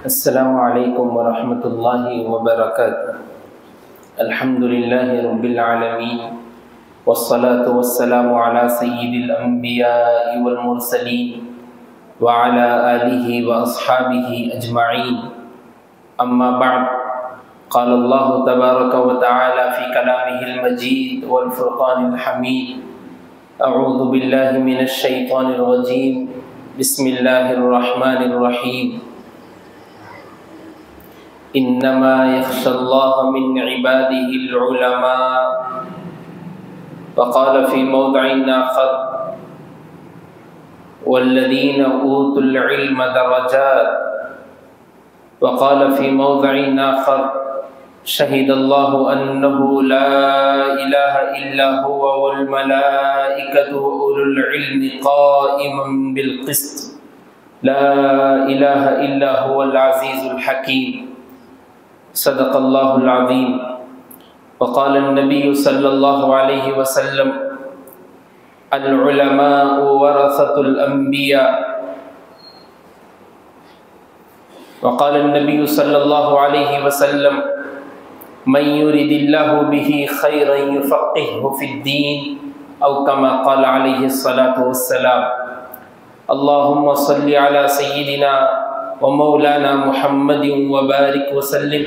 السلام علیکم ورحمۃ اللہ وبرکاتہ۔ الحمد للہ رب العالمین والصلاة والسلام علی سید الانبیاء والمرسلین وعلی آلہ واصحابہ اجمعین، اما بعد، قال اللہ تبارک وتعالی فی کلامہ المجید والفرقان الحمید، اعوذ باللہ من الشیطان الرجیم، بسم اللہ الرحمن الرحیم، انما يخشى الله من عباده العلماء، وقال في موضع آخر والذين اوتوا العلم درجات، وقال في موضع آخر شهد الله انه لا اله الا هو والملائكة واولو العلم قائما بالقسط، لا اله الا هو العزيز الحكيم، صدق اللہ العظیم۔ وقال النبی صلی اللہ علیہ وسلم العلماء ورثۃ الانبیاء، وقال النبی صلی اللہ علیہ وسلم من يرد اللہ به خیرا یفقہہ فی الدین، او کما قال علیہ الصلاة والسلام۔ اللہم صل علی سیدنا ومولانا محمد وبارک وسلم،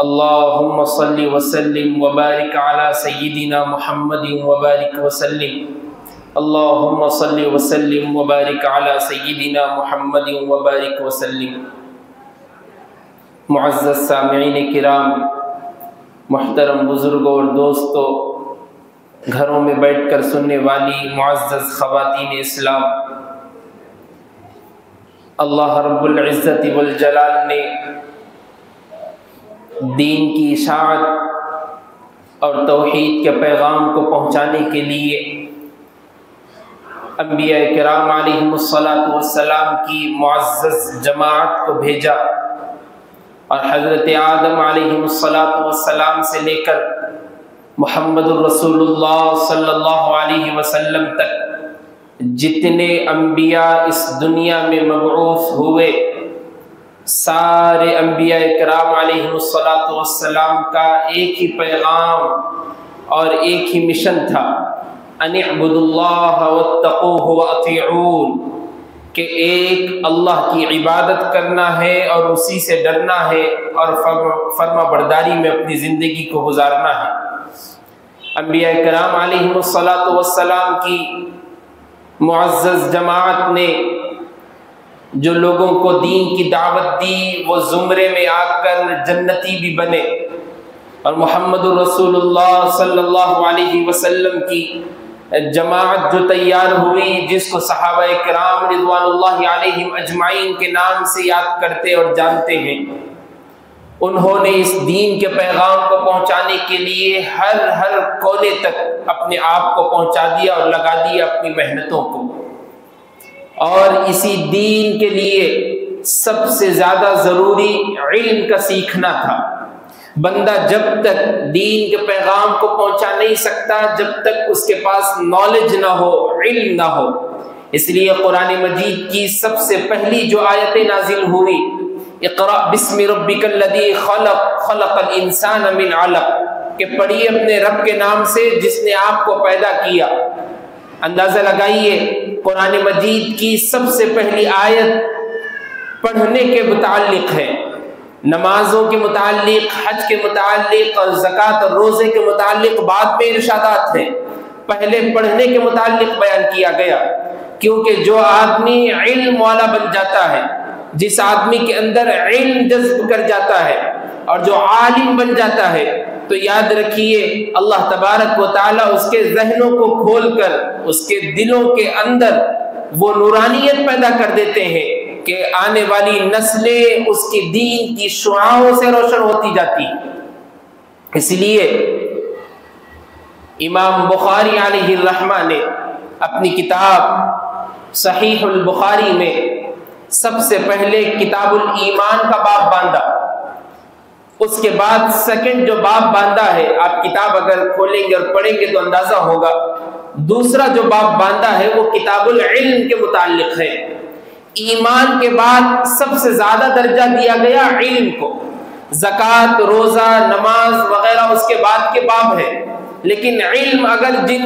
اللہم صل وسلم وبارک علی سیدنا محمد وبارک وسلم، اللہم صل وسلم وبارک علی سیدنا محمد وبارک وسلم۔ معزز سامعین کرام، محترم بزرگوں اور دوستوں، گھروں میں بیٹھ کر سننے والی معزز خواتین اسلام، اللہ رب العزت والجلال نے دین کی اشاعت اور توحید کے پیغام کو پہنچانے کے لیے انبیاء کرام علیہم الصلاۃ والسلام کی معزز جماعت کو بھیجا، اور حضرت آدم علیہم الصلاۃ والسلام سے لے کر محمد الرسول اللہ صلی اللہ علیہ وسلم تک جتنے انبیاء اس دنیا میں مبعوث ہوئے، سارے انبیاء کرام علیہم الصلاۃ والسلام کا ایک ہی پیغام اور ایک ہی مشن تھا، ان اعبدوا اللہ واتقوہ واطیعون، کہ ایک اللہ کی عبادت کرنا ہے اور اسی سے ڈرنا ہے اور فرما برداری میں اپنی زندگی کو گزارنا ہے۔ انبیاء کرام علیہم الصلاۃ والسلام کی معزز جماعت نے جو لوگوں کو دین کی دعوت دی، وہ زمرے میں آ کر جنتی بھی بنے، اور محمد الرسول اللہ صلی اللہ علیہ وسلم کی جماعت جو تیار ہوئی، جس کو صحابہ کرام رضوان اللہ علیہم اجمعین کے نام سے یاد کرتے اور جانتے ہیں، انہوں نے اس دین کے پیغام کو پہنچانے کے لیے ہر کونے تک اپنے آپ کو پہنچا دیا اور لگا دیا اپنی محنتوں کو۔ اور اسی دین کے لیے سب سے زیادہ ضروری علم کا سیکھنا تھا۔ بندہ جب تک دین کے پیغام کو پہنچا نہیں سکتا جب تک اس کے پاس نالج نہ ہو، علم نہ ہو۔ اس لیے قرآن مجید کی سب سے پہلی جو آیتیں نازل ہوئی، اقرأ بسم ربک الذی خلق، خلق الانسان من علق، کہ پڑھیے اپنے رب کے نام سے جس نے آپ کو پیدا کیا۔ اندازہ لگائیے، قرآن مجید کی سب سے پہلی آیت پڑھنے کے متعلق ہے، نمازوں کے متعلق، حج کے متعلق اور زکوٰۃ اور روزے کے متعلق بعد میں ارشادات ہیں، پہلے پڑھنے کے متعلق بیان کیا گیا، کیونکہ جو آدمی علم والا بن جاتا ہے، جس آدمی کے اندر علم جذب کر جاتا ہے اور جو عالم بن جاتا ہے، تو یاد رکھیے اللہ تبارک و تعالیٰ اس کے ذہنوں کو کھول کر اس کے دلوں کے اندر وہ نورانیت پیدا کر دیتے ہیں کہ آنے والی نسلیں اس کی دین کی شعاعوں سے روشن ہوتی جاتی۔ اس لیے امام بخاری علیہ الرحمہ نے اپنی کتاب صحیح البخاری میں سب سے پہلے کتاب الایمان کا باب باندھا، اس کے بعد سیکنڈ جو باب باندھا ہے، آپ کتاب اگر کھولیں گے اور پڑھیں گے تو اندازہ ہوگا، دوسرا جو باب باندھا ہے وہ کتاب العلم کے متعلق ہے۔ ایمان کے بعد سب سے زیادہ درجہ دیا گیا علم کو. زکوٰۃ، روزہ، نماز وغیرہ اس کے بعد کے باب ہے، لیکن علم اگر جن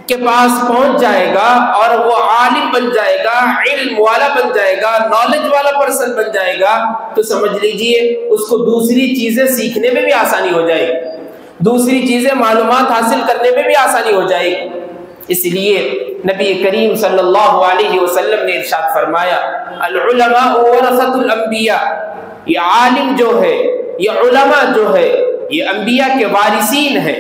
کے پاس پہنچ جائے گا اور وہ عالم بن جائے گا، علم والا بن جائے گا، نالج والا پرسن بن جائے گا، تو سمجھ لیجئے اس کو دوسری چیزیں سیکھنے میں بھی آسانی ہو جائے گی، دوسری چیزیں معلومات حاصل کرنے میں بھی آسانی ہو جائے گی. اس لیے نبی کریم صلی اللہ علیہ وسلم نے ارشاد فرمایا العلماء ورثۃ الانبیاء، یہ عالم جو ہے، یہ علماء جو ہے، یہ انبیاء کے وارثین ہیں.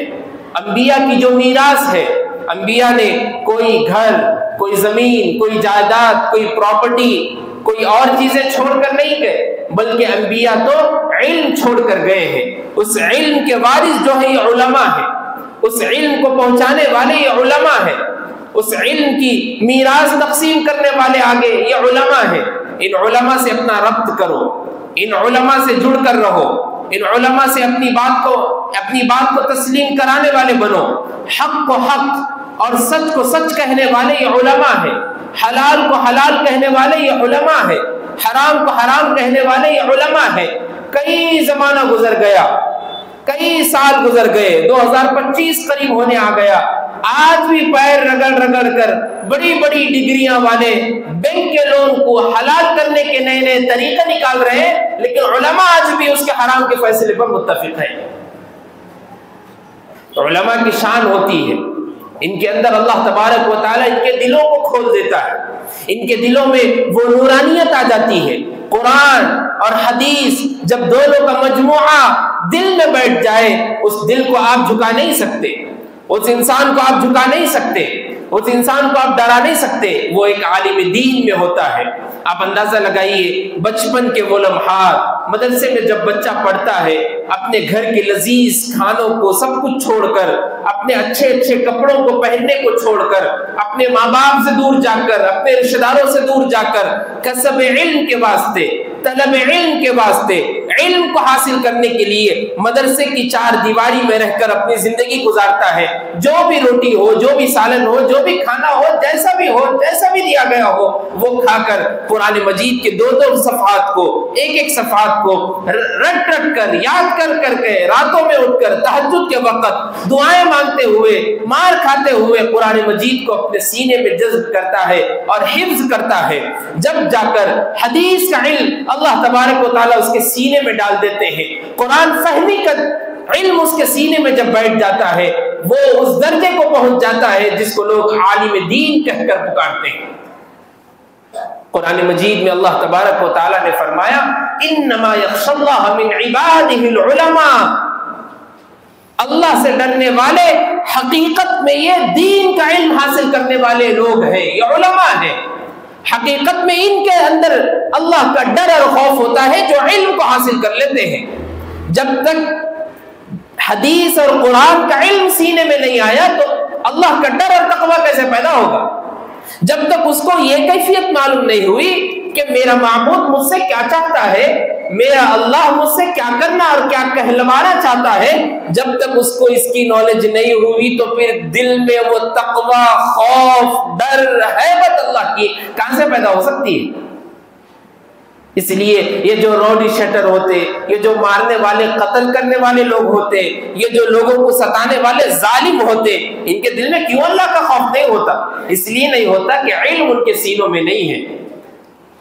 انبیاء کی جو میراث ہے، انبیاء نے کوئی گھر، کوئی زمین، کوئی جائیداد، کوئی پراپرٹی، کوئی اور چیزیں چھوڑ کر نہیں گئے، بلکہ انبیاء تو علم چھوڑ کر گئے ہیں. اس علم کے وارث جو ہے یہ علماء ہیں، اس علم کو پہنچانے والے یہ علماء ہیں، اس علم کی میراث تقسیم کرنے والے آگے یہ علماء ہیں. ان علماء سے اپنا ربط کرو، ان علماء سے جڑ کر رہو، ان علماء سے اپنی بات کو تسلیم کرانے والے بنو. حق کو حق اور سچ کو سچ کہنے والے یہ علماء ہیں، حلال کو حلال کہنے والے یہ علماء ہیں، حرام کو حرام کہنے والے یہ علماء ہیں. کئی زمانہ گزر گیا، کئی سال گزر گئے، 2025 قریب ہونے آ گیا، آج بھی پیر رگڑ رگڑ کر بڑی بڑی ڈگریاں والے بینک کے لون کو حلال کرنے کے نئے نئے طریقے نکال رہے ہیں، لیکن علماء آج بھی اس کے حرام کے فیصلے پر متفق ہیں. علماء کی شان ہوتی ہے، ان کے اندر اللہ تبارک و تعالیٰ ان کے دلوں کو کھول دیتا ہے، ان کے دلوں میں وہ نورانیت آ جاتی ہے. قرآن اور حدیث جب دونوں کا مجموعہ دل میں بیٹھ جائے، اس دل کو آپ جھکا نہیں سکتے، اس انسان کو آپ جھکا نہیں سکتے، اس انسان کو آپ ڈرا نہیں سکتے. وہ ایک عالم دین میں ہوتا ہے. آپ اندازہ لگائیے بچپن کے وہ لمحات، مدرسے میں جب بچہ پڑھتا ہے، اپنے گھر کے لذیذ کھانوں کو سب کچھ چھوڑ کر، اپنے اچھے اچھے کپڑوں کو پہننے کو چھوڑ کر، اپنے ماں باپ سے دور جا کر، اپنے رشتہ داروں سے دور جا کر، کسب علم کے واسطے، طلب علم کے واسطے، علم کو حاصل کرنے کے لیے مدرسے کی چار دیواری میں رہ کر اپنی زندگی گزارتا ہے. جو بھی روٹی ہو، جو بھی سالن ہو، جو بھی کھانا ہو، جیسا بھی ہو، جیسا بھی دیا گیا ہو، وہ کھا کر قرآن مجید کے دو صفحات کو، ایک صفحات کو رٹ کر، یاد کر کے، راتوں میں اٹھ کر تہجد کے وقت دعائیں مانگتے ہوئے، مار کھاتے ہوئے قرآن مجید کو اپنے سینے میں جذب کرتا ہے اور حفظ کرتا ہے. جب جا کر حدیث کا علم اللہ تبارک و تعالیٰ اس کے سینے میں ڈال دیتے ہیں، قرآن فہمی کا علم اس کے سینے میں جب بیٹھ جاتا ہے، وہ اس درجے کو پہنچ جاتا ہے جس کو لوگ عالم دین کہہ کر پکارتے ہیں. قرآن مجید میں اللہ تبارک و تعالیٰ نے فرمایا انما یخشی اللہ من عبادہ العلماء، اللہ سے ڈرنے والے حقیقت میں یہ دین کا علم حاصل کرنے والے لوگ ہیں، یہ علماء ہیں. حقیقت میں ان کے اندر اللہ کا ڈر اور خوف ہوتا ہے جو علم کو حاصل کر لیتے ہیں. جب تک حدیث اور قرآن کا علم سینے میں نہیں آیا تو اللہ کا ڈر اور تقویٰ کیسے پیدا ہوگا؟ جب تک اس کو یہ کیفیت معلوم نہیں ہوئی کہ میرا معبود مجھ سے کیا چاہتا ہے، میرا اللہ مجھ سے کیا کرنا اور کیا کہلوانا چاہتا ہے، جب تک اس کو اس کی نالج نہیں ہوئی تو پھر دل میں وہ تقویٰ، خوف، ڈر، ہیبت اللہ کی کہاں سے پیدا ہو سکتی ہے؟ اس لیے یہ جو روڈی شٹر ہوتے، یہ جو مارنے والے، قتل کرنے والے لوگ ہوتے، یہ جو لوگوں کو ستانے والے ظالم ہوتے، ان کے دل میں کیوں اللہ کا خوف نہیں ہوتا؟ اس لیے نہیں ہوتا کہ علم ان کے سینوں میں نہیں ہے،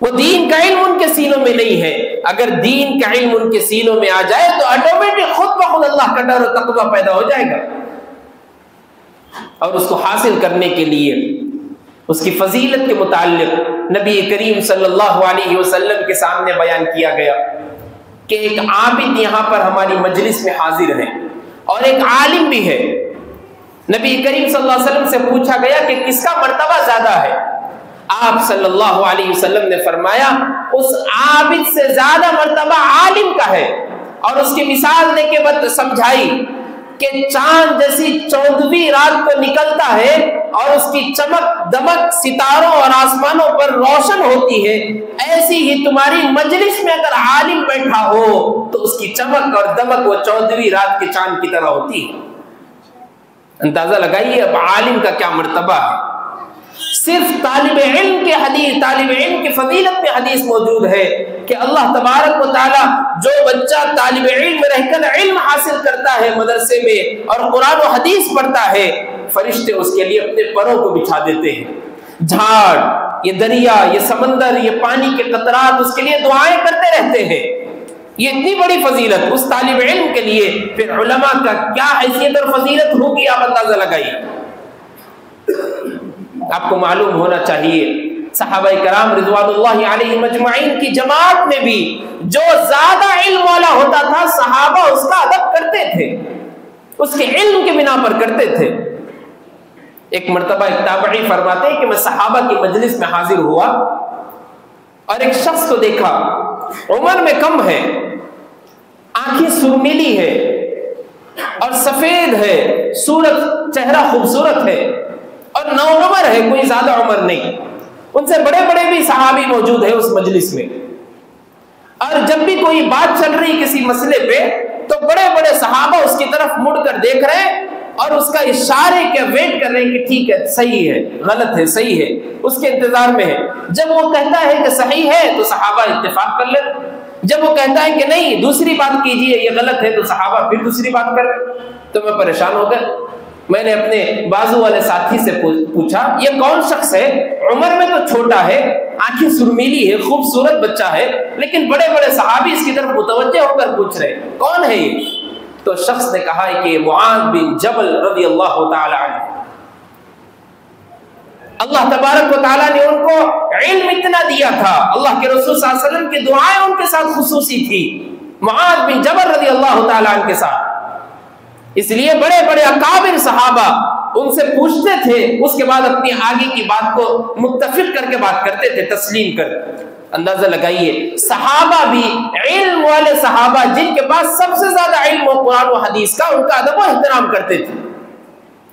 وہ دین کا علم ان کے سینوں میں نہیں ہے. اگر دین کا علم ان کے سینوں میں آ جائے تو آٹومیٹک خود بخود اللہ کا ڈر و تقویٰ پیدا ہو جائے گا، اور اس کو حاصل کرنے کے لیے اس کی فضیلت کے متعلق نبی کریم صلی اللہ علیہ وسلم کے سامنے بیان کیا گیا کہ ایک عابد یہاں پر ہماری مجلس میں حاضر ہے اور ایک عالم بھی ہے. نبی کریم صلی اللہ علیہ وسلم سے پوچھا گیا کہ کس کا مرتبہ زیادہ ہے؟ آپ صلی اللہ علیہ وسلم نے فرمایا اس عابد سے زیادہ مرتبہ عالم کا ہے، اور اس کی مثال دے کے بعد سمجھائی کہ چاند جیسی 14ویں رات کو نکلتا ہے اور اس کی چمک دمک ستاروں اور آسمانوں پر روشن ہوتی ہے، ایسی ہی تمہاری مجلس میں اگر عالم بیٹھا ہو تو اس کی چمک اور دمک وہ 14ویں رات کے چاند کی طرح ہوتی ہے. اندازہ لگائیے اب عالم کا کیا مرتبہ ہے. صرف طالب علم کی فضیلت میں حدیث موجود ہے کہ اللہ تبارک و تعالی جو بچہ طالب علم رہ کر علم حاصل کرتا ہے مدرسے میں اور قرآن و حدیث پڑھتا ہے، فرشتے اس کے لیے اپنے پروں کو بچھا دیتے ہیں، جھاڑ، یہ دریا، یہ سمندر، یہ پانی کے قطرات اس کے لیے دعائیں کرتے رہتے ہیں۔ یہ اتنی بڑی فضیلت اس طالب علم کے لیے، پھر علماء کا کیا حیثیت اور فضیلت ہوگی، آپ اندازہ لگائیے۔ آپ کو معلوم ہونا چاہیے صحابہ کرام رضوان اللہ علیہم اجمعین کی جماعت میں بھی جو زیادہ علم والا ہوتا تھا صحابہ اس کا ادب کرتے تھے، اس کے علم کے بنا پر کرتے تھے۔ ایک مرتبہ ایک تابعی فرماتے ہیں کہ میں صحابہ کی مجلس میں حاضر ہوا اور ایک شخص کو دیکھا، عمر میں کم ہے، آنکھیں سرمیلی ہے اور سفید ہے، صورت چہرہ خوبصورت ہے اور نوعمر ہے، کوئی زیادہ عمر نہیں۔ ان سے بڑے بڑے بھی صحابی موجود ہیں اس مجلس میں، اور جب بھی کوئی بات چل رہی کسی مسئلے پہ تو بڑے بڑے صحابہ اس کی طرف مڑ کر دیکھ رہے ہیں اور اس کا اشارے کے ویٹ کر رہے ہیں کہ ٹھیک ہے، صحیح ہے، غلط ہے، صحیح ہے، اس کے انتظار میں ہے۔ جب وہ کہتا ہے کہ صحیح ہے تو صحابہ اتفاق کر لیں، جب وہ کہتا ہے کہ نہیں دوسری بات کیجئے یہ غلط ہے تو صحابہ پھر دوسری بات کر لیں۔ تو میں پریشان ہو گیا، میں نے اپنے بازو والے ساتھی سے پوچھا یہ کون شخص ہے، عمر میں تو چھوٹا ہے، آنکھیں سرمیلی ہے، خوبصورت بچہ ہے، لیکن بڑے بڑے صحابی اس کی طرف متوجہ ہو کر پوچھ رہے ہیں کون ہے یہ؟ تو شخص نے کہا ہے کہ معاذ بن جبل رضی اللہ تعالی عنہ۔ اللہ تبارک و تعالیٰ نے ان کو علم اتنا دیا تھا، اللہ کے رسول صلی اللہ علیہ وسلم کی دعائیں ان کے ساتھ خصوصی تھی، معاذ بن جبل رضی اللہ تعالیٰ عنہ کے ساتھ۔ اس لیے بڑے بڑے اکابر صحابہ ان سے پوچھتے تھے، اس کے بعد اپنی آگے کی بات کو متفق کر کے بات کرتے تھے، تسلیم کر۔ اندازہ لگائیے صحابہ بھی، علم والے صحابہ جن کے پاس سب سے زیادہ علم و قرآن و حدیث کا، ان کا ادب و احترام کرتے تھے۔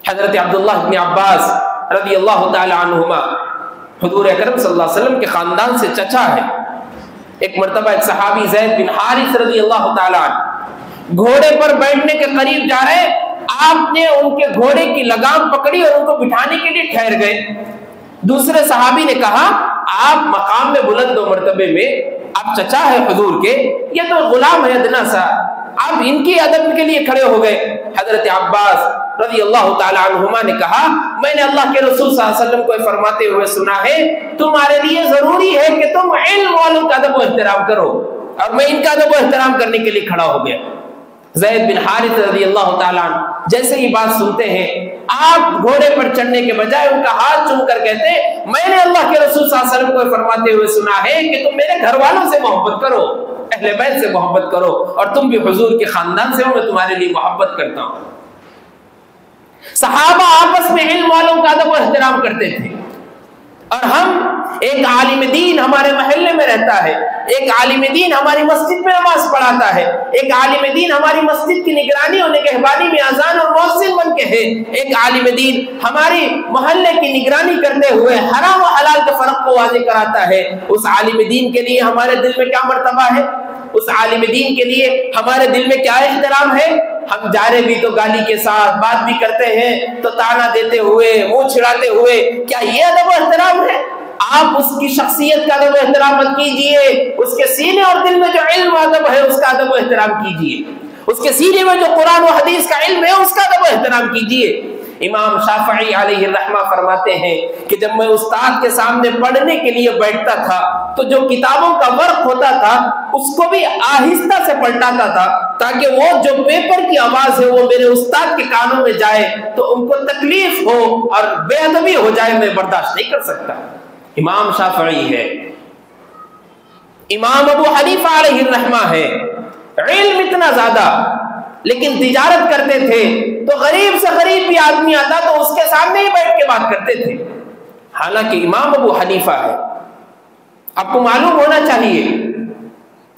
حضرت عبداللہ بن عباس رضی اللہ تعالی عنہما حضور اکرم صلی اللہ علیہ وسلم کے خاندان سے چچا ہے۔ ایک مرتبہ ایک صحابی زید بن حارث رضی اللہ تعالی عنہ گھوڑے پر بیٹھنے کے قریب جا رہے، آپ نے ان کے گھوڑے کی لگام پکڑی اور ان کو بٹھانے کے لیے ٹھہر گئے۔ دوسرے صحابی نے کہا آپ مقام میں بلند و مرتبے میں، آپ چچا ہے حضور کے، یہ تو غلام ہے ادنا سا، آپ ان کی ادب کے لیے کھڑے ہو گئے۔ حضرت عباس رضی اللہ تعالی عنہما نے کہا میں نے اللہ کے رسول صلی اللہ علیہ وسلم کو فرماتے ہوئے سنا ہے تمہارے لیے ضروری ہے کہ تم علم والوں کا ادب و احترام کرو، اور میں ان کا ادب و احترام کرنے کے لیے کھڑا ہو گیا۔ زید بن حارث رضی اللہ تعالیٰ عنہ جیسے ہی بات سنتے ہیں، آپ گھوڑے پر چڑھنے کے بجائے ان کا ہاتھ چوم کر کہتے میں نے اللہ کے رسول صلی اللہ علیہ وسلم کو فرماتے ہوئے سنا ہے کہ تم میرے گھر والوں سے محبت کرو، اہل بیت سے محبت کرو، اور تم بھی حضور کے خاندان سے ہو، میں تمہارے لیے محبت کرتا ہوں۔ صحابہ آپس میں علم والوں کا ادب و احترام کرتے تھے، اور ہم، ایک عالم دین ہمارے محلے میں رہتا ہے، ایک عالم دین ہماری مسجد میں نماز پڑھاتا ہے، ایک عالم دین ہماری مسجد کی نگرانی اور نگہبانی میں اذان اور مؤذن بن کے ہے، ایک عالم دین ہماری محلے کی نگرانی کرتے ہوئے حرام و حلال کے فرق کو واضح کراتا ہے۔ اس عالم دین کے لیے ہمارے دل میں کیا مرتبہ ہے، اس عالم دین کے لیے ہمارے دل میں کیا احترام ہے؟ ہم جا رہے بھی تو گالی کے ساتھ، بات بھی کرتے ہیں تو تانا دیتے ہوئے، منہ چھڑاتے ہوئے، کیا یہ ادب و احترام ہے؟ آپ اس کی شخصیت کا ادب و احترام مت کیجئے، اس کے سینے اور دل میں جو علم و ادب ہے اس کا ادب و احترام کیجئے، اس کے سینے میں جو قرآن و حدیث کا علم ہے اس کا ادب و احترام کیجئے۔ امام شافعی علیہ الرحمہ فرماتے ہیں کہ جب میں استاد کے سامنے پڑھنے کے لیے بیٹھتا تھا تو جو کتابوں کا ورق ہوتا تھا اس کو بھی آہستہ سے پلٹاتا تھا تاکہ وہ جو پیپر کی آواز ہے وہ میرے استاد کے کانوں میں جائے تو ان کو تکلیف ہو اور بے ادبی ہو جائے، میں برداشت نہیں کر سکتا۔ امام شافعی ہے، امام ابو حنیفہ علیہ الرحمہ ہے، علم اتنا زیادہ، لیکن تجارت کرتے تھے تو غریب سے غریب بھی آدمی آتا تو اس کے سامنے ہی بیٹھ کے بات کرتے تھے، حالانکہ امام ابو حنیفہ ہے۔ آپ کو معلوم ہونا چاہیے،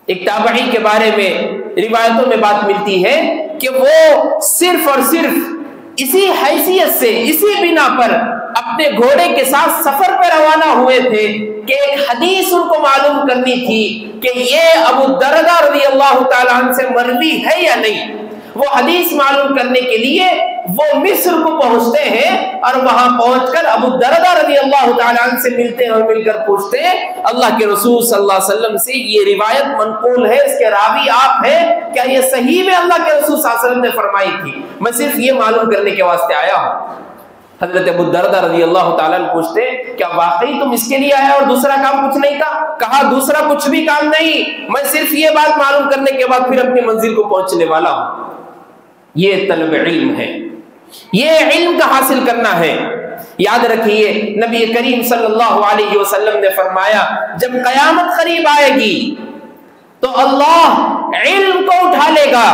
ایک تابعی کے بارے میں روایتوں میں بات ملتی ہے کہ وہ صرف اور صرف اسی حیثیت سے، اسی بنا پر اپنے گھوڑے کے ساتھ سفر پہ روانہ ہوئے تھے کہ ایک حدیث ان کو معلوم کرنی تھی کہ یہ ابو الدرداء رضی اللہ تعالیٰ عنہ سے مروی ہے یا نہیں۔ وہ حدیث معلوم کرنے کے لیے وہ مصر کو پہنچتے ہیں اور وہاں پہنچ کر ابو الدرداء رضی اللہ تعالیٰ عنہ سے ملتے ہیں اور مل کر پوچھتے ہیں اللہ کے رسول صلی اللہ علیہ وسلم سے یہ روایت منقول ہے، اس کے راوی آپ ہیں، کیا یہ صحیح میں اللہ کے رسول صلی اللہ علیہ وسلم نے فرمائی تھی؟ میں صرف یہ معلوم کرنے کے واسطے آیا ہوں۔ حضرت ابو الدرداء رضی اللہ تعالیٰ عنہ پوچھتے کیا واقعی تم اس کے لیے آیا اور دوسرا کام کچھ نہیں تھا؟ کہا دوسرا کچھ بھی کام نہیں، میں صرف یہ بات معلوم کرنے کے بعد پھر اپنی منزل کو پہنچنے والا ہوں۔ یہ طلب علم ہے، یہ علم کا حاصل کرنا ہے۔ یاد رکھیے نبی کریم صلی اللہ علیہ وسلم نے فرمایا جب قیامت قریب آئے گی تو اللہ علم کو اٹھا لے گا۔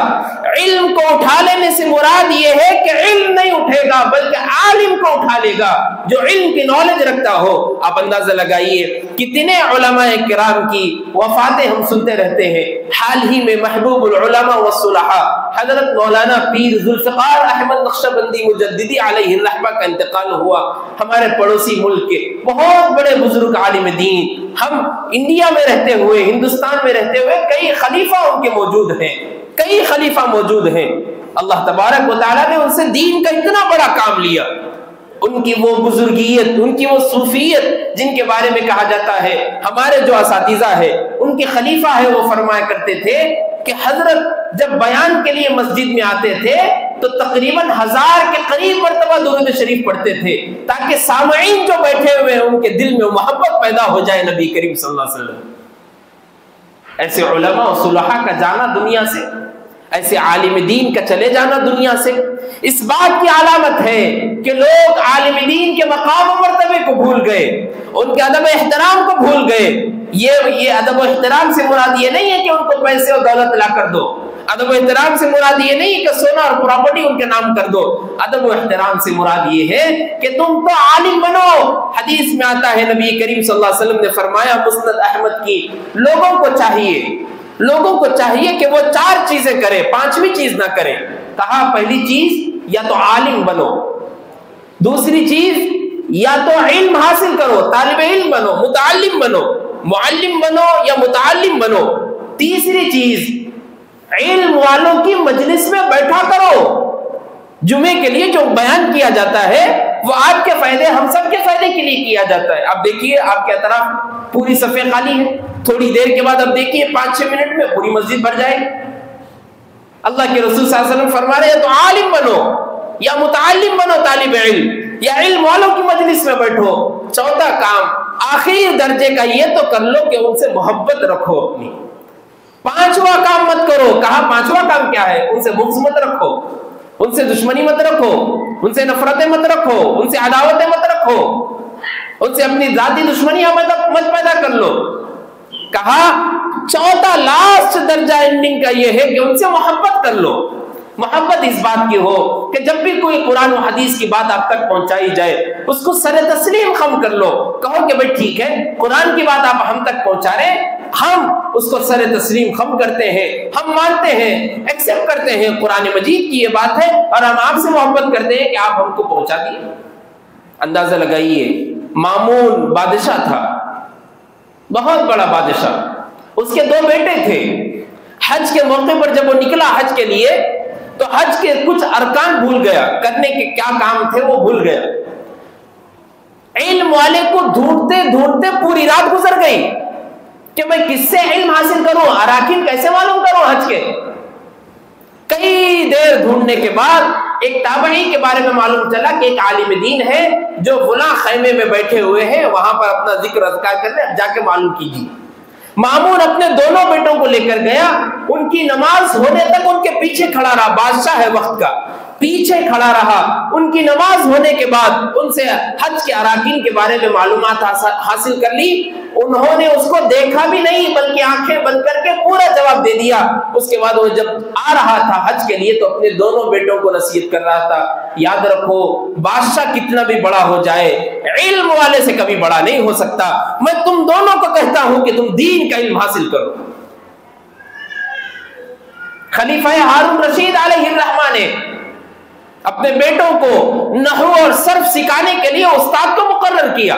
علم کو اٹھا لینے سے مراد یہ ہے کہ علم نہیں اٹھے گا بلکہ عالم کو اٹھا لے گا جو علم کی نالج رکھتا ہو۔ آپ اندازہ لگائیے کتنے علماء کرام کی وفاتیں ہم سنتے رہتے ہیں۔ حال ہی میں محبوب العلماء والصلحاء حضرت مولانا پیر ذوالفقار احمد نقشبندی مجددی علیہ الرحمہ کا انتقال ہوا۔ ہمارے پڑوسی ملک کے بہت بڑے بزرگ عالم دین، ہم انڈیا میں رہتے ہوئے، ہندوستان میں رہتے ہوئے کئی خلیفہ ان کے موجود ہیں، کئی خلیفہ موجود ہیں۔ اللہ تبارک و تعالیٰ نے ان سے دین کا اتنا بڑا کام لیا۔ ان کی وہ بزرگیت، ان کی وہ صوفیت جن کے بارے میں کہا جاتا ہے، ہمارے جو اساتذہ ہے ان کے خلیفہ ہے وہ فرمایا کرتے تھے کہ حضرت جب بیان کے لیے مسجد میں آتے تھے تو تقریباً 1000 کے قریب مرتبہ درود شریف پڑھتے تھے تاکہ سامعین جو بیٹھے ہوئے ہیں ان کے دل میں محبت پیدا ہو جائے نبی کریم صلی اللہ علیہ وسلم۔ ایسے علماء و صلحاء کا جانا دنیا سے، ایسے عالم دین کا چلے جانا دنیا سے اس بات کی علامت ہے کہ لوگ عالم دین کے مقام و مرتبے کو بھول گئے، ان کے ادب احترام کو بھول گئے۔ یہ ادب و احترام سے مراد یہ نہیں ہے کہ ان کو پیسے اور دولت لا کر دو، ادب و احترام سے مراد یہ نہیں ہے کہ سونا اور پراپرٹی ان کے نام کر دو، ادب و احترام سے مراد یہ ہے کہ تم تو عالم بنو۔ حدیث میں آتا ہے نبی کریم صلی اللہ علیہ وسلم نے فرمایا مسند احمد کی، لوگوں کو چاہیے کہ وہ 4 چیزیں کرے، 5ویں چیز نہ کرے۔ کہا پہلی چیز یا تو عالم بنو، دوسری چیز یا تو علم حاصل کرو، طالب علم بنو، متعلم بنو، معلم بنو یا متعلم بنو، تیسری چیز علم والوں کی مجلس میں بیٹھا کرو۔ جمعے کے لیے جو بیان کیا جاتا ہے وہ آپ کے فائدے، ہم سب کے فائدے کے لیے کیا جاتا ہے۔ آپ دیکھیے آپ کے اطراف پوری صفیں خالی ہیں، تھوڑی دیر کے بعد اب دیکھیے 5-6 منٹ میں پوری مسجد بھر جائے گی۔ اللہ کے رسول صلی اللہ علیہ وسلم فرما رہے ہیں تو عالم بنو یا متعلم بنو، طالب علم یا علم والوں کی مجلس میں بیٹھو۔ چوتھا کام آخری درجے کا یہ تو کر لو کہ ان سے محبت رکھو اپنی۔ 5واں کام مت کرو۔ کہا 5واں کام کیا ہے؟ ان سے بغض مت رکھو، ان سے دشمنی مت رکھو، ان سے نفرتیں مت رکھو، ان سے عداوتیں مت رکھو، ان سے اپنی ذاتی دشمنیاں مت پیدا کر لو۔ کہا چوتھا لاسٹ درجہ اینڈنگ کا یہ ہے کہ ان سے محبت کر لو۔ محبت اس بات کی ہو کہ جب بھی کوئی قرآن و حدیث کی بات آپ تک پہنچائی جائے اس کو سر تسلیم خم کر لو، کہو کہ بھائی ٹھیک ہے قرآن کی بات آپ ہم تک پہنچا رہے ہیں، ہم اس کو سر تسلیم خم کرتے ہیں، ہم مانتے ہیں، ایکسپٹ کرتے ہیں، قرآن مجید کی یہ بات ہے اور ہم آپ سے محبت کرتے ہیں کہ آپ ہم کو پہنچا دیے۔ اندازہ لگائیے مامون بادشاہ تھا، بہت بڑا بادشاہ، اس کے 2 بیٹے تھے۔ حج کے موقع پر جب وہ نکلا حج کے لیے تو حج کے کچھ ارکان بھول گیا، کرنے کے کیا کام تھے وہ بھول گیا۔ علم والے کو ڈھونڈتے ڈھونڈتے پوری رات گزر گئی کہ میں کس سے علم حاصل کروں، اراکین کیسے معلوم کروں حج کے۔ کئی دیر ڈھونڈنے کے بعد ایک تابعی کے بارے میں معلوم چلا کہ ایک عالم دین ہے جو فلاں خیمے میں بیٹھے ہوئے ہیں، وہاں پر اپنا ذکر اذکار کر رہے، جا کے معلوم کیجیے۔ مامون اپنے دونوں بیٹوں کو لے کر گیا، ان کی نماز ہونے تک ان کے پیچھے کھڑا رہا، بادشاہ ہے وقت کا، پیچھے کھڑا رہا۔ ان کی نماز ہونے کے بعد ان سے حج کے اراکین کے بارے میں معلومات حاصل کر لی۔ انہوں نے اس کو دیکھا بھی نہیں بلکہ آنکھیں بند کر کے پورا جواب دے دیا۔ اس کے بعد وہ جب آ رہا تھا حج کے لیے تو اپنے دونوں بیٹوں کو نصیحت کر رہا تھا، یاد رکھو بادشاہ کتنا بھی بڑا ہو جائے علم والے سے کبھی بڑا نہیں ہو سکتا۔ میں تم دونوں کو کہتا ہوں کہ تم دین کا علم حاصل کرو۔ خلیفہ ہارون رشید علیہ الرحمہ نے اپنے بیٹوں کو نحو اور صرف سکھانے کے لیے استاد کو مقرر کیا،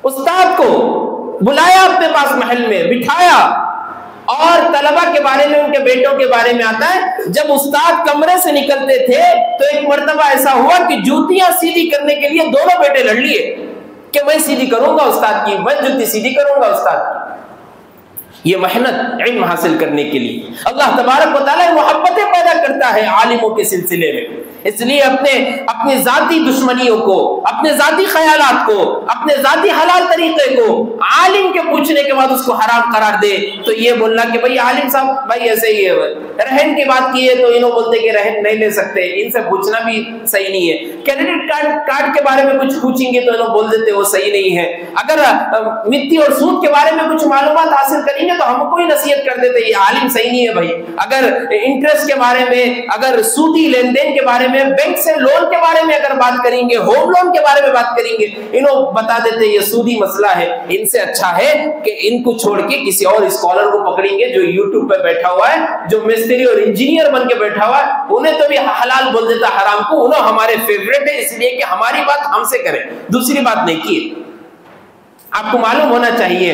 استاد کو بلایا اپنے پاس محل میں بٹھایا اور طلبہ کے بارے میں، ان کے بیٹوں کے بارے میں آتا ہے جب استاد کمرے سے نکلتے تھے تو ایک مرتبہ ایسا ہوا کہ جوتیاں سیدھی کرنے کے لیے دونوں بیٹے لڑ لیے کہ میں سیدھی کروں گا استاد کی، میں جوتی سیدھی کروں گا استاد کی۔ یہ محنت علم حاصل کرنے کے لیے اللہ تبارک و تعالیٰ محبتیں پیدا کرتا ہے عالموں کے سلسلے میں۔ اس لیے اپنے ذاتی دشمنیوں کو، اپنے ذاتی خیالات کو، اپنے ذاتی حلال طریقے کو عالم کے پوچھنے کے بعد اس کو حرام قرار دے تو یہ بولنا کہ بھائی عالم صاحب بھائی ایسے ہی ہے، رہن کی بات کی ہے تو انہوں بولتے کہ رہن نہیں لے سکتے، ان سے پوچھنا بھی صحیح نہیں ہے۔ کریڈٹ کارڈ کے بارے میں کچھ پوچھیں گے تو انہوں بول دیتے وہ صحیح نہیں ہے۔ اگر مٹی اور سود کے بارے میں کچھ معلومات حاصل کریں گے تو ہم کو ہی نصیحت کر دیتے یہ عالم صحیح نہیں ہے بھائی۔ اگر انٹرسٹ کے بارے میں، اگر سودی لین دین کے بارے میں، بینک سے لون کے بارے میں اگر بات کریں گے، ہوم لون کے بارے میں بات کریں گے، انہوں بتا دیتے یہ سودی مسئلہ ہے۔ ان سے اچھا ہے کہ ان کو چھوڑ کے کسی اور اسکالر کو پکڑیں گے جو یوٹیوب پہ بیٹھا ہوا ہے، جو مستری اور انجینئر بن کے بیٹھا ہوا ہے، انہیں تو بھی حلال بول دیتا حرام کو، انہوں ہمارے فیوریٹ ہے اس لیے کہ ہماری بات ہم سے کریں، دوسری بات نہیں کی۔ آپ کو معلوم ہونا چاہیے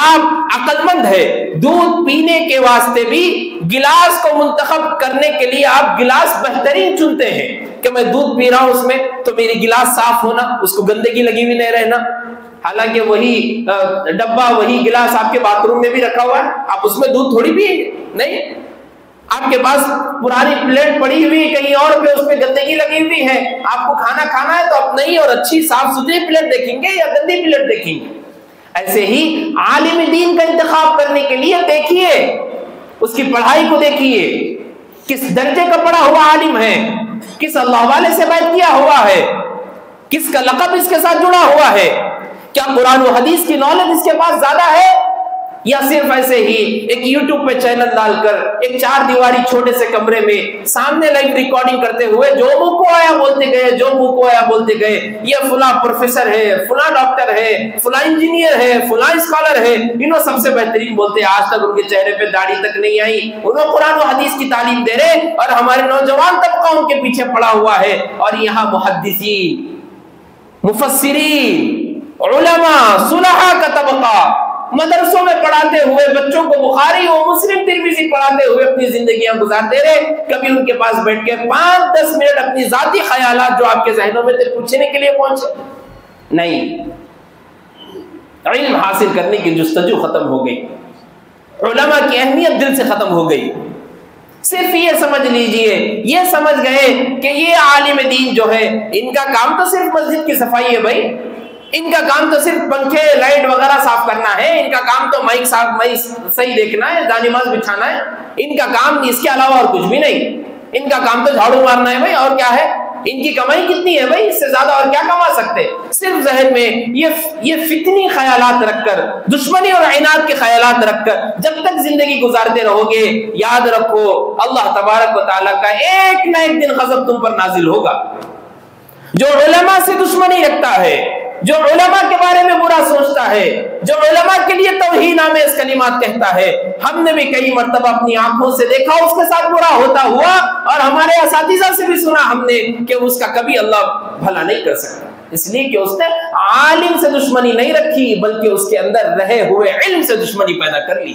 آپ عقل مند ہے، دودھ پینے کے واسطے بھی گلاس کو منتخب کرنے کے لیے آپ گلاس بہترین چنتے ہیں کہ میں دودھ پی رہا ہوں اس میں تو میری گلاس صاف ہونا، اس کو گندگی لگی ہوئی نہیں رہنا۔ حالانکہ وہی ڈبہ، وہی گلاس آپ کے باتھ روم میں بھی رکھا ہوا ہے، آپ اس میں دودھ تھوڑی پیئیں گے، نہیں۔ آپ کے پاس پرانی پلیٹ پڑی ہوئی کہیں اور پہ، اس پہ گندگی لگی ہوئی ہے، آپ کو کھانا کھانا ہے تو آپ نہیں اور اچھی صاف ستھری پلیٹ دیکھیں گے یا گندی پلیٹ دیکھیں گے۔ ایسے ہی عالم دین کا انتخاب کرنے کے لیے دیکھیے اس کی پڑھائی کو، دیکھیے کس درجے کا پڑھا ہوا عالم ہے، کس اللہ والے سے بیعت کیا ہوا ہے، کس کا لقب اس کے ساتھ جڑا ہوا ہے، کیا قرآن و حدیث کی نالج اس کے پاس زیادہ ہے یا صرف ایسے ہی ایک یوٹیوب پہ چینل ڈال کر ایک 4 دیواری چھوٹے سے کمرے میں سامنے لائیو ریکارڈنگ کرتے ہوئے جو منہ کو آیا بولتے گئے، جو منہ کو آیا بولتے گئے، یہ فلاں پروفیسر ہے، فلاں ڈاکٹر ہے، فلاں انجینئر ہے، فلاں اسکالر ہے، انہوں سب سے بہترین بولتے ہیں، آج تک ان کے چہرے پہ داڑھی تک نہیں آئی، انہوں قرآن و حدیث کی تعلیم دے رہے اور ہمارے نوجوان طبقہ ان کے پیچھے پڑا ہوا ہے۔ اور یہاں محدثین، مفسرین، علماء، صلحاء کا طبقہ مدرسوں میں پڑھاتے ہوئے بچوں کو بخاری و مسلم ترمذی پڑھاتے ہوئے اپنی زندگیاں گزارتے رہے، کبھی ان کے پاس بیٹھ کے 5-10 منٹ اپنی ذاتی خیالات جو آپ کے ذہنوں میں تھے پوچھنے کے لیے پہنچے نہیں۔ علم حاصل کرنے کی جستجو ختم ہو گئی، علماء کی اہمیت دل سے ختم ہو گئی۔ صرف یہ سمجھ لیجئے، یہ سمجھ گئے کہ یہ عالم دین جو ہے ان کا کام تو صرف مسجد کی صفائی ہے بھائی، ان کا کام تو صرف پنکھے لائٹ وغیرہ صاف کرنا ہے، ان کا کام تو مائک صحیح دیکھنا ہے، دانماز بچھانا ہے، ان کا کام اس کے علاوہ اور کچھ بھی نہیں، ان کا کام تو جھاڑو مارنا ہے بھائی، اور کیا ہے، ان کی کمائی کتنی ہے بھائی، اس سے زیادہ اور کیا کما سکتے۔ صرف ذہن میں یہ فتنی خیالات رکھ کر، دشمنی اور عناد کے خیالات رکھ کر جب تک زندگی گزارتے رہو گے، یاد رکھو اللہ تبارک و تعالیٰ کا ایک نہ ایک دن غضب تم پر نازل ہوگا۔ جو علماء سے دشمنی رکھتا ہے، جو علماء کے بارے میں برا سوچتا ہے، جو علماء کے لیے توہین آمیز کلمات کہتا ہے، ہم نے بھی کئی مرتبہ اپنی آنکھوں سے دیکھا اس کے ساتھ برا ہوتا ہوا، اور ہمارے اساتذہ سے بھی سنا ہم نے کہ اس کا کبھی اللہ بھلا نہیں کر سکتا، اس لیے کہ اس نے عالم سے دشمنی نہیں رکھی بلکہ اس کے اندر رہے ہوئے علم سے دشمنی پیدا کر لی،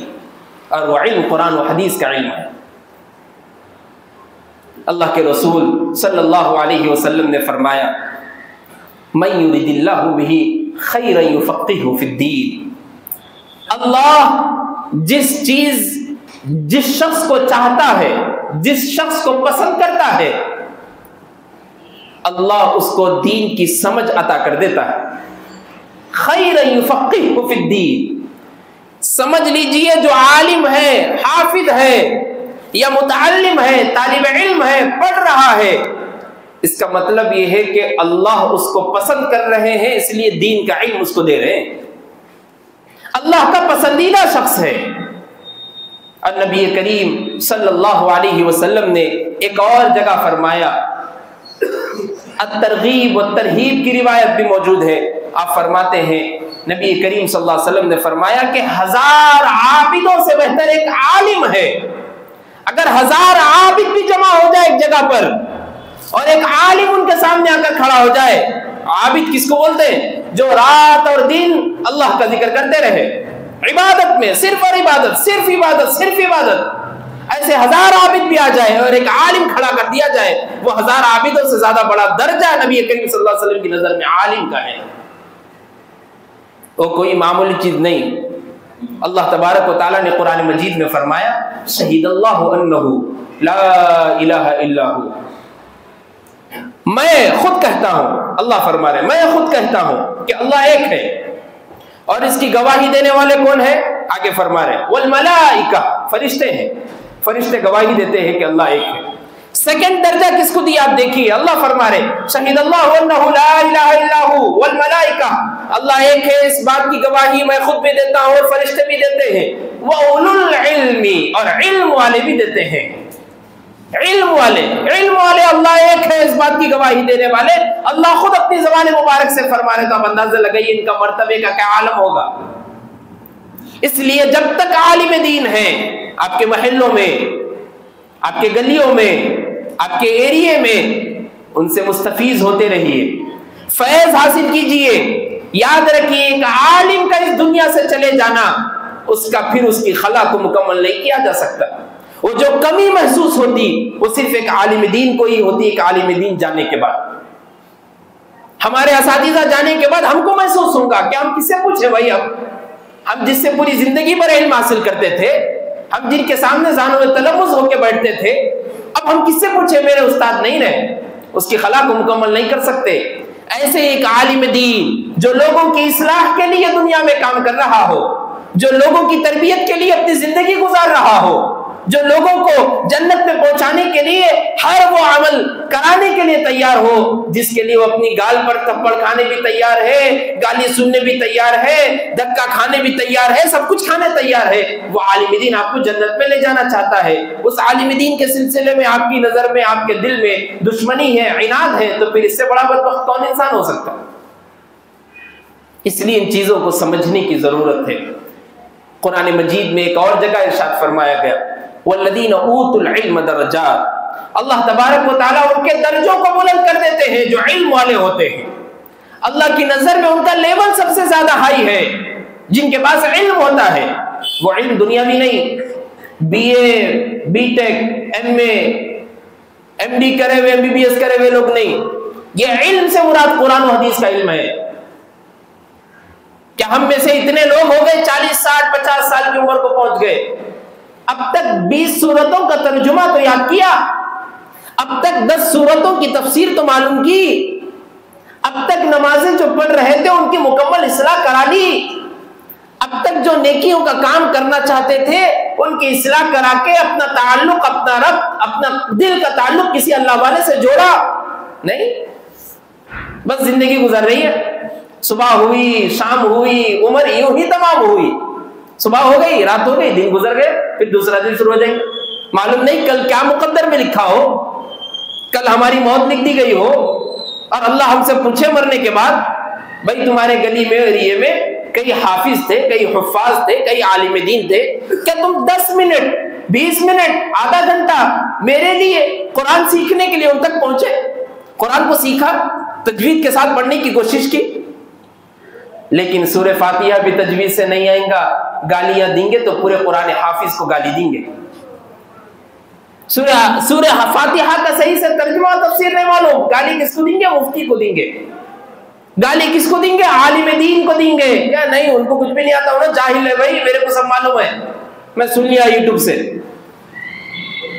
اور وہ علم قرآن و حدیث کا علم ہے۔ اللہ کے رسول صلی اللہ علیہ وسلم نے فرمایا من یرید اللہ بہ خیرا یفقہہ فی الدین، اللہ جس شخص کو چاہتا ہے، جس شخص کو پسند کرتا ہے، اللہ اس کو دین کی سمجھ عطا کر دیتا ہے۔ خیرا یفقہہ فی الدین، سمجھ لیجئے جو عالم ہے، حافظ ہے یا متعلم ہے، طالب علم ہے، پڑھ رہا ہے، اس کا مطلب یہ ہے کہ اللہ اس کو پسند کر رہے ہیں، اس لیے دین کا علم اس کو دے رہے ہیں، اللہ کا پسندیدہ شخص ہے۔ اور نبی کریم صلی اللہ علیہ وسلم نے ایک اور جگہ فرمایا، الترغیب والترہیب کی روایت بھی موجود ہے، آپ فرماتے ہیں نبی کریم صلی اللہ علیہ وسلم نے فرمایا کہ 1000 عابدوں سے بہتر ایک عالم ہے۔ اگر 1000 عابد بھی جمع ہو جائے ایک جگہ پر اور ایک عالم ان کے سامنے آ کر کھڑا ہو جائے، عابد کس کو بولتے ہیں؟ جو رات اور دن اللہ کا ذکر کرتے رہے، عبادت میں صرف اور عبادت، صرف عبادت، صرف عبادت. ایسے 1000 عابد بھی آ جائے اور ایک عالم کھڑا کر دیا جائے، وہ 1000 عابدوں سے زیادہ بڑا درجہ نبی کریم صلی اللہ علیہ وسلم کی نظر میں عالم کا ہے. وہ کوئی معمولی چیز نہیں. اللہ تبارک و تعالیٰ نے قرآن مجید میں فرمایا شہید اللہ انہ لا الہ الا ہو. میں خود کہتا ہوں، اللہ فرما رہے میں خود کہتا ہوں کہ اللہ ایک ہے، اور اس کی گواہی دینے والے کون ہیں؟ آگے فرما رہے والملائکہ، فرشتے ہیں، فرشتے گواہی دیتے ہیں کہ اللہ ایک ہے. سیکنڈ درجہ کس کو دیا آپ دیکھیے، اللہ فرما رہے شہید اللہ انہ لا الہ الا ہو والملائکہ، اللہ ایک ہے اس بات کی گواہی میں خود بھی دیتا ہوں اور فرشتے بھی دیتے ہیں. وَأُولُو الْعِلْمِ، اور علم والے بھی دیتے ہیں. علم والے اللہ ایک ہے اس بات کی گواہی دینے والے اللہ خود اپنی زبان مبارک سے فرما رہے. تو آپ اندازہ لگائیے ان کا مرتبے کا کیا عالم ہوگا. اس لیے جب تک عالم دین ہیں آپ کے محلوں میں، آپ کے گلیوں میں، آپ کے ایریے میں، ان سے مستفیض ہوتے رہیے، فیض حاصل کیجئے. یاد رکھیے کہ عالم کا اس دنیا سے چلے جانا اس کا پھر اس کی خلا کو مکمل نہیں کیا جا سکتا. وہ جو کمی محسوس ہوتی وہ صرف ایک عالم دین کو ہی ہوتی. ایک عالم دین جانے کے بعد، ہمارے اساتذہ جانے کے بعد ہم کو محسوس ہوگا کہ ہم کس سے پوچھیں بھائی. اب ہم جس سے پوری زندگی پر علم حاصل کرتے تھے، ہم جن کے سامنے ذہنوں میں تلفظ ہو کے بیٹھتے تھے، اب ہم کس سے پوچھیں؟ میرے استاد نہیں رہے، اس کی خلا کو مکمل نہیں کر سکتے. ایسے ایک عالم دین جو لوگوں کی اصلاح کے لیے دنیا میں کام کر رہا ہو، جو لوگوں کی تربیت کے لیے اپنی زندگی گزار رہا ہو، جو لوگوں کو جنت میں پہنچانے کے لیے ہر وہ عمل کرانے کے لیے تیار ہو جس کے لیے وہ اپنی گال پر تھپڑ کھانے بھی تیار ہے، گالی سننے بھی تیار ہے، دھکا کھانے بھی تیار ہے، سب کچھ کھانے تیار ہے. وہ عالم دین آپ کو جنت میں لے جانا چاہتا ہے. اس عالم دین کے سلسلے میں آپ کی نظر میں، آپ کے دل میں دشمنی ہے، عناد ہے، تو پھر اس سے بڑا بدبخت کون انسان ہو سکتا؟ اس لیے ان چیزوں کو سمجھنے کی ضرورت ہے. قرآن مجید میں ایک اور جگہ ارشاد فرمایا گیا والذین اوتوا العلم درجات، اللہ تبارک و تعالیٰ ان کے درجوں کو بلند کر دیتے ہیں جو علم والے ہوتے ہیں. اللہ کی نظر میں ان کا لیول سب سے زیادہ ہائی ہے جن کے پاس علم ہوتا ہے. وہ علم دنیاوی نہیں، B A, B tech, M A, M D کرے ہوئے، ایم بی بی ایس کرے ہوئے لوگ نہیں. یہ علم سے مراد قرآن و حدیث کا علم ہے. کیا ہم میں سے اتنے لوگ ہو گئے 40 60 50 سال کی عمر کو پہنچ گئے، اب تک 20 سورتوں کا ترجمہ تو یاد کیا، اب تک 10 سورتوں کی تفسیر تو معلوم کی، اب تک نمازیں جو پڑھ رہے تھے ان کی مکمل اصلاح کرا لی، اب تک جو نیکیوں کا کام کرنا چاہتے تھے ان کی اصلاح کرا کے اپنا تعلق، اپنا رب، اپنا دل کا تعلق کسی اللہ والے سے جوڑا نہیں. بس زندگی گزر رہی ہے، صبح ہوئی، شام ہوئی، عمر یوں ہی تمام ہوئی. صبح ہو گئی، رات ہو گئی، دن گزر گئے، پھر دوسرا دن شروع ہو جائے گا. معلوم نہیں کل کیا مقدر میں لکھا ہو، کل ہماری موت لکھ دی گئی ہو اور اللہ ہم سے پوچھے مرنے کے بعد بھائی تمہارے گلی میں، ایریے میں کئی حافظ تھے، کئی حفاظ تھے، کئی عالم دین تھے، کیا تم 10 منٹ 20 منٹ آدھا گھنٹہ میرے لیے قرآن سیکھنے کے لیے ان تک پہنچے؟ قرآن کو سیکھا، تجوید کے ساتھ پڑھنے کی کوشش کی. لیکن سورہ فاتحہ بھی تجوید سے نہیں آئیں گا، گالیاں دیں گے تو پورے قرآن حافظ کو گالی دیں گے. سورہ فاتحہ کا صحیح سے ترجمہ اور تفسیر نہیں معلوم، گالی کس کو دیں گے؟ مفتی کو دیں گے. گالی کس کو دیں گے؟ عالم دین کو دیں گے. کیا نہیں ان کو کچھ بھی نہیں آتا، انہیں جاہل ہے بھائی، میرے کو سب معلوم ہے، میں سن لیا یوٹیوب سے،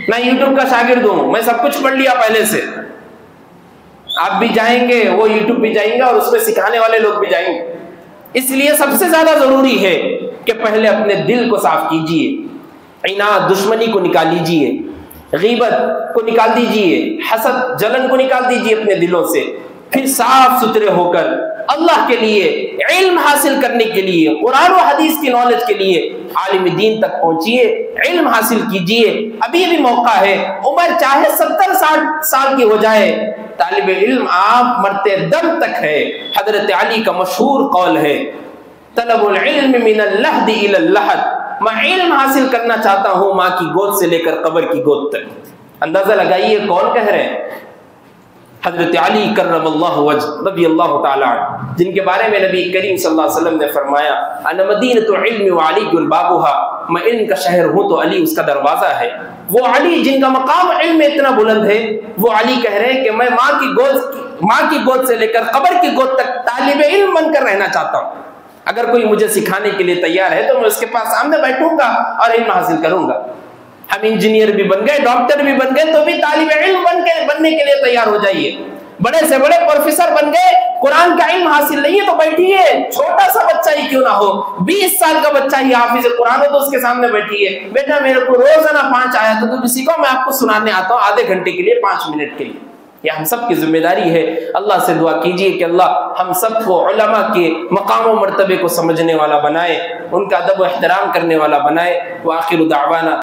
میں یوٹیوب کا شاگرد ہوں، میں سب کچھ پڑھ لیا پہلے سے. آپ بھی جائیں گے، وہ یوٹیوب بھی جائیں گے اور اس میں سکھانے والے لوگ بھی جائیں گے. اس لیے سب سے زیادہ ضروری ہے کہ پہلے اپنے دل کو صاف کیجئے، عناد دشمنی کو نکال لیجئے، غیبت کو نکال دیجئے، حسد جلن کو نکال دیجئے اپنے دلوں سے. پھر صاف ستھرے ہو کر اللہ کے لیے علم حاصل کرنے کے لیے، قرآن و حدیث کی نالج کے لیے عالم دین تک پہنچیے، علم حاصل کیجئے. ابھی بھی موقع ہے، عمر چاہے 70 60 سال کی ہو جائے، طالب علم آپ مرتے دم تک ہے. حضرت علی کا مشہور قول ہے طلب العلم من اللحد الى اللحد، میں علم حاصل کرنا چاہتا ہوں ماں کی گود سے لے کر قبر کی گود تک. اندازہ لگائیے کون کہہ رہے ہیں؟ حضرت علی کرم اللہ وجہ رضی اللہ تعالیٰ عنہ، جن کے بارے میں نبی کریم صلی اللہ علیہ وسلم نے فرمایا انا مدینۃ العلم وعلی بابها، میں علم کا شہر ہوں تو علی اس کا دروازہ ہے۔ وہ علی جن کا مقام علم میں اتنا بلند ہے، وہ علی کہہ رہے ہیں کہ میں ماں کی گود سے لے کر قبر کی گود تک طالب علم بن کر رہنا چاہتا ہوں۔ اگر کوئی مجھے سکھانے کے لیے تیار ہے تو میں اس کے پاس سامنے بیٹھوں گا اور علم حاصل کروں گا۔ ہم انجینئر بھی بن گئے، ڈاکٹر بھی بن گئے، تو بھی طالب علم بننے کے لیے تیار ہو جائیے۔ بڑے سے بڑے پروفیسر بن گئے، قرآن کا علم حاصل نہیں ہے تو بیٹھیے، چھوٹا سا بچہ ہی کیوں نہ ہو، 20 سال کا بچہ ہی حافظ قرآن ہو تو اس کے سامنے بیٹھیے، بیٹا میرے کو روزانہ 5 آیات تو سیکھو، میں آپ کو سنانے آتا ہوں آدھے گھنٹے کے لیے، 5 منٹ کے لیے۔ یہ ہم سب کی ذمہ داری ہے۔ اللہ سے دعا کیجیے کہ اللہ ہم سب کو علماء کے مقام و مرتبے کو سمجھنے والا بنائے، ان کا ادب و احترام کرنے والا بنائے۔ وآخر دعوانا